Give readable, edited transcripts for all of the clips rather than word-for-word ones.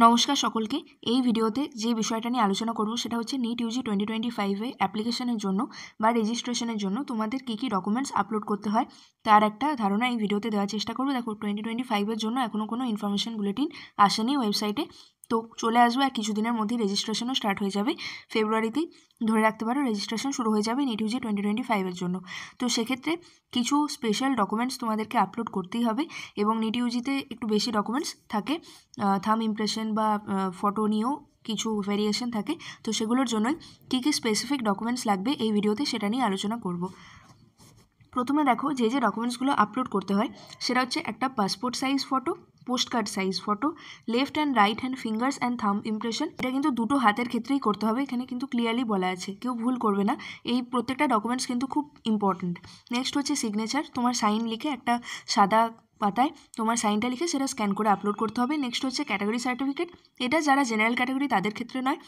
নমস্কার সকলকে। এই ভিডিওতে যে বিষয়টা নিয়ে আলোচনা করব সেটা হচ্ছে নিট ইউজি 2025 অ্যাপ্লিকেশনের জন্য বা রেজিস্ট্রেশনের জন্য তোমাদের কী কী ডকুমেন্টস আপলোড করতে হয় তার একটা ধারণা এই ভিডিওতে দেওয়ার চেষ্টা করব। দেখো 2025 জন্য এখনও কোনো ইনফরমেশন বুলেটিন আসেনি ওয়েবসাইটে, তো চলে আসবে আর কিছুদিনের মধ্যেই রেজিস্ট্রেশনও স্টার্ট হয়ে যাবে। ফেব্রুয়ারিতেই ধরে রাখতে পারো রেজিস্ট্রেশন শুরু হয়ে যাবে নিট ইউজি 2025 জন্য। তো সেক্ষেত্রে কিছু স্পেশাল ডকুমেন্টস তোমাদেরকে আপলোড করতেই হবে এবং নিট ইউজিতে একটু বেশি ডকুমেন্টস থাকে, থাম ইমপ্রেশন বা ফটো নিয়েও কিছু ভেরিয়েশন থাকে। তো সেগুলোর জন্যই কী কী স্পেসিফিক ডকুমেন্টস লাগবে এই ভিডিওতে সেটা নিয়ে আলোচনা করব। প্রথমে দেখো যে ডকুমেন্টসগুলো আপলোড করতে হয় সেটা হচ্ছে একটা passport size photo, post card size photo, left and right hand fingers and থাম ইমপ্রেশন। এটা কিন্তু দুটো হাতের ক্ষেত্রেই করতে হবে, এখানে কিন্তু ক্লিয়ারলি বলা আছে, কেউ ভুল করবে না। এই প্রত্যেকটা ডকুমেন্টস কিন্তু খুব ইম্পর্ট্যান্ট। নেক্সট হচ্ছে সিগনেচার, তোমার সাইন লিখে একটা সাদা পাতায় তোমার সাইনটা লিখে সেটা স্ক্যান করে আপলোড করতে হবে। নেক্সট হচ্ছে ক্যাটাগরি সার্টিফিকেট, এটা যারা জেনারেল ক্যাটাগরি তাদের ক্ষেত্রে নয়,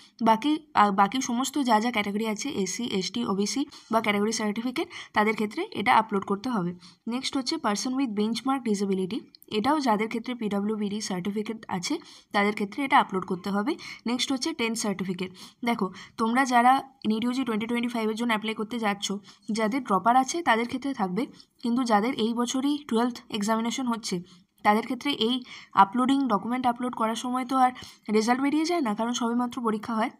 বাকি সমস্ত যা যা ক্যাটাগরি আছে এসসি এসটি ওবিসি বা ক্যাটাগরি সার্টিফিকেট তাদের ক্ষেত্রে এটা আপলোড করতে হবে। নেক্সট হচ্ছে পার্সন উইথ বেঞ্চমার্ক ডিসেবিলিটি, এটাও যাদের ক্ষেত্রে পিডব্লিউবিডি সার্টিফিকেট আছে তাদের ক্ষেত্রে এটা আপলোড করতে হবে। নেক্সট হচ্ছে 10th সার্টিফিকেট। দেখো তোমরা যারা নিট ইউজি 2025 জন্য অ্যাপ্লাই করতে যাচ্ছ, যাদের ড্রপার আছে তাদের ক্ষেত্রে থাকবে, কিন্তু যাদের এই বছরই 12th এক্সামিনেশন হচ্ছে তাদের ক্ষেত্রে এই ডকুমেন্ট আপলোড করার সময় তো আর রেজাল্ট বেরিয়ে যায় না, কারণ সবেমাত্র পরীক্ষা হয়।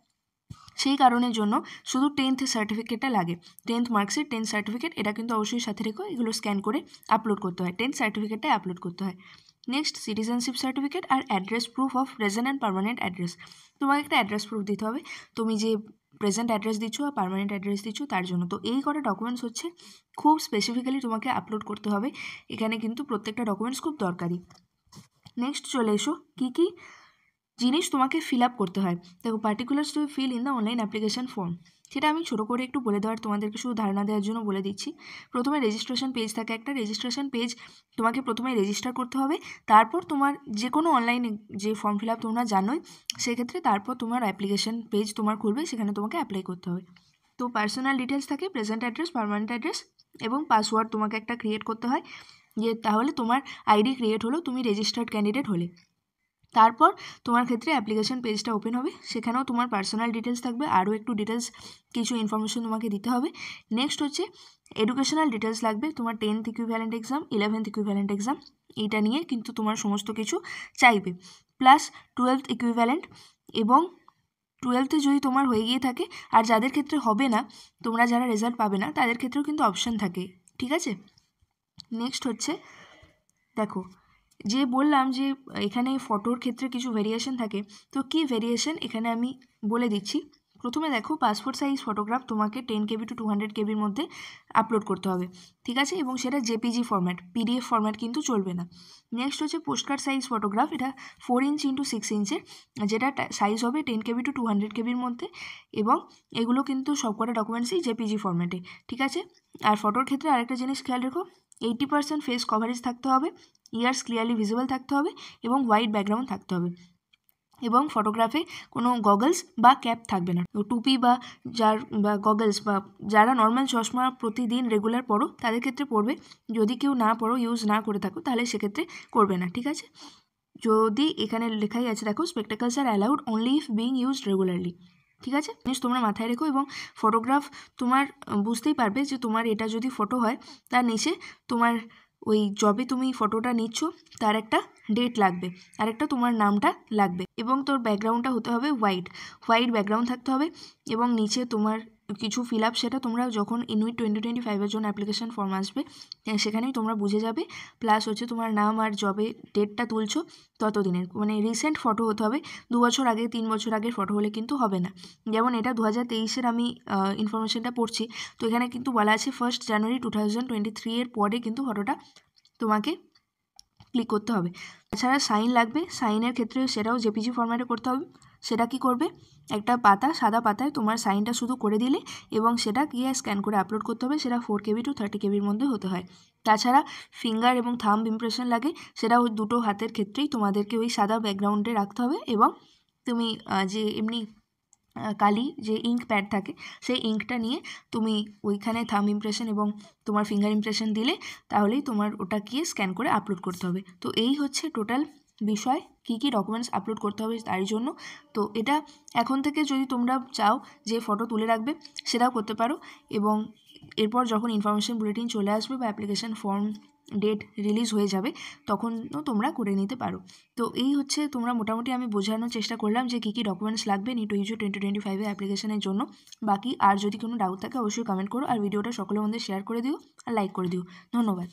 সেই কারণের জন্য শুধু 10th সার্টিফিকেটটা লাগে, 10th মার্কশিট 10th সার্টিফিকেট, এটা কিন্তু অবশ্যই সাথে রেখো, এগুলো স্ক্যান করে আপলোড করতে হয়, 10th সার্টিফিকেটটাই আপলোড করতে হয়। নেক্সট সিটিজেনশিপ সার্টিফিকেট আর address proof of present and permanent address, তোমাকে একটা অ্যাড্রেস প্রুফ দিতে হবে, তুমি যে প্রেজেন্ট অ্যাড্রেস দিচ্ছ আর পার্মানেন্ট অ্যাড্রেস দিচ্ছ তার জন্য। তো এই কটা ডকুমেন্টস হচ্ছে খুব স্পেসিফিক্যালি তোমাকে আপলোড করতে হবে, এখানে কিন্তু প্রত্যেকটা ডকুমেন্টস খুব দরকারি। নেক্সট চলে এসো কী কী জিনিস তোমাকে ফিল আপ করতে হয়। দেখো particulars to fill in the online application form, সেটা আমি ছোটো করে একটু বলে দেওয়ার তোমাদেরকে শুধু ধারণা দেওয়ার জন্য বলে দিচ্ছি। প্রথমে রেজিস্ট্রেশন পেজ থাকে একটা, রেজিস্ট্রেশন পেজ তোমাকে প্রথমে রেজিস্টার করতে হবে, তারপর তোমার যে কোনো অনলাইনে যে ফর্ম ফিল আপ তোমরা জানোই, সেক্ষেত্রে তারপর তোমার অ্যাপ্লিকেশন পেজ তোমার খুলবে, সেখানে তোমাকে অ্যাপ্লাই করতে হবে। তো পার্সোনাল ডিটেলস থাকে, প্রেজেন্ট অ্যাড্রেস, পার্মানেন্ট অ্যাড্রেস এবং পাসওয়ার্ড তোমাকে একটা ক্রিয়েট করতে হয়, যে তাহলে তোমার আইডি ক্রিয়েট হলো, তুমি রেজিস্টার্ড ক্যান্ডিডেট হলে। তারপর তোমার ক্ষেত্রে অ্যাপ্লিকেশন পেজটা ওপেন হবে, সেখানেও তোমার পার্সোনাল ডিটেলস থাকবে, আরও একটু ডিটেলস কিছু ইনফরমেশন তোমাকে দিতে হবে। নেক্সট হচ্ছে এডুকেশনাল ডিটেলস লাগবে, তোমার 10th equivalent exam, 11th equivalent exam, এইটা নিয়ে কিন্তু তোমার সমস্ত কিছু চাইবে, প্লাস 12th ইকুইভ্যালেন্ট। এবং 12th যদি তোমার হয়ে গিয়ে থাকে, আর যাদের ক্ষেত্রে হবে না, তোমরা যারা রেজাল্ট পাবে না তাদের ক্ষেত্রেও কিন্তু অপশান থাকে, ঠিক আছে। নেক্সট হচ্ছে দেখো যে বললাম যে এখানে ফটোর ক্ষেত্রে কিছু ভেরিয়েশন থাকে, তো কী ভেরিয়েশন এখানে আমি বলে দিচ্ছি। প্রথমে দেখো পাসপোর্ট সাইজ ফটোগ্রাফ তোমাকে 10 KB to 200 KBর মধ্যে আপলোড করতে হবে, ঠিক আছে, এবং সেটা জেপিজি ফরম্যাট, পিডিএফ ফরম্যাট কিন্তু চলবে না। নেক্সট হচ্ছে পোস্টকার্ড সাইজ ফটোগ্রাফ, এটা 4 ইঞ্চ ইন্টু 6 ইঞ্চের, যেটা সাইজ হবে 10 KB to 200 KBর মধ্যে, এবং এগুলো কিন্তু সবকটা ডকুমেন্টসই জেপিজি ফরম্যাটে, ঠিক আছে। আর ফটোর ক্ষেত্রে আরেকটা জিনিস খেয়াল রেখো, 80% ফেস কভারেজ থাকতে হবে, ইয়ার্স ক্লিয়ারলি ভিজিবল থাকতে হবে এবং হোয়াইট ব্যাকগ্রাউন্ড থাকতে হবে, এবং ফটোগ্রাফে কোনো গগলস বা ক্যাপ থাকবে না। টুপি বা গগলস বা যারা নর্মাল চশমা প্রতিদিন রেগুলার পরো তাদের ক্ষেত্রে পরবে, যদি কেউ না পরো, ইউজ না করে থাকো, তাহলে সেক্ষেত্রে করবে না, ঠিক আছে। যদি এখানে লেখাই আছে দেখো, spectacles are allowed only if being used regularly, ঠিক আছে, জিনিস তোমরা মাথায় রেখো। এবং ফটোগ্রাফ তোমার বুঝতেই পারবে যে তোমার এটা যদি ফটো হয়, তার নিচে তোমার ওই জবে তুমি ফটোটা নিচ্ছ তার একটা ডেট লাগবে, আর একটা তোমার নামটা লাগবে, এবং তোর ব্যাকগ্রাউন্ডটা হতে হবে হোয়াইট ব্যাকগ্রাউন্ড থাকতে হবে, এবং নিচে তোমার কিছু ফিল আপ, সেটা তোমরা যখন ইনুইট 2025 জন্য অ্যাপ্লিকেশন ফর্ম আসবে সেখানেই তোমরা বুঝে যাবে। প্লাস হচ্ছে তোমার নাম আর জবে ডেটটা তুলছো ততদিনের, মানে রিসেন্ট ফটো হতে হবে, 2 বছর আগে 3 বছর আগের ফটো হলে কিন্তু হবে না। যেমন এটা 2023 আমি ইনফরমেশনটা পড়ছি, তো এখানে কিন্তু বলা আছে 1 জানুয়ারি 2023 এর পরে কিন্তু ফটোটা তোমাকে ক্লিক করতে হবে। তাছাড়া সাইন লাগবে, সাইনের ক্ষেত্রে সেটাও জেপিজি ফরম্যাটে করতে হবে। সেটা কি করবে, একটা সাদা পাতায় তোমার সাইনটা শুধু করে দিলে এবং সেটা গিয়ে স্ক্যান করে আপলোড করতে হবে, সেটা 4 KB to 30 KBর মধ্যে হতে হয়। তাছাড়া ফিঙ্গার এবং থাম্ব ইমপ্রেশন লাগে, সেটাও দুটো হাতের ক্ষেত্রেই তোমাদেরকে ওই সাদা ব্যাকগ্রাউন্ডে রাখতে হবে, এবং তুমি যে এমনি কালি যে ইঙ্ক প্যাড থাকে সেই ইঙ্কটা নিয়ে তুমি ওইখানে থাম্ব ইমপ্রেশন এবং তোমার ফিঙ্গার ইমপ্রেশন দিলে তাহলেই তোমার ওটা গিয়ে স্ক্যান করে আপলোড করতে হবে। তো এই হচ্ছে টোটাল বিষয় কী কী ডকুমেন্টস আপলোড করতে হবে তার জন্য। তো এটা এখন থেকে যদি তোমরা চাও যে ফটো তুলে রাখবে সেটাও করতে পারো, এবং এরপর যখন ইনফরমেশন বুলেটিন চলে আসবে বা অ্যাপ্লিকেশান ফর্ম ডেট রিলিজ হয়ে যাবে তখনও তোমরা করে নিতে পারো। তো এই হচ্ছে তোমরা মোটামুটি আমি বোঝানোর চেষ্টা করলাম যে কী কী ডকুমেন্টস লাগবে নিট ইউজি 2025 অ্যাপ্লিকেশনের জন্য। বাকি আর যদি কোনো ডাউট থাকে অবশ্যই কমেন্ট করো, আর ভিডিওটা সকলের মধ্যে শেয়ার করে দিও আর লাইক করে দিও। ধন্যবাদ।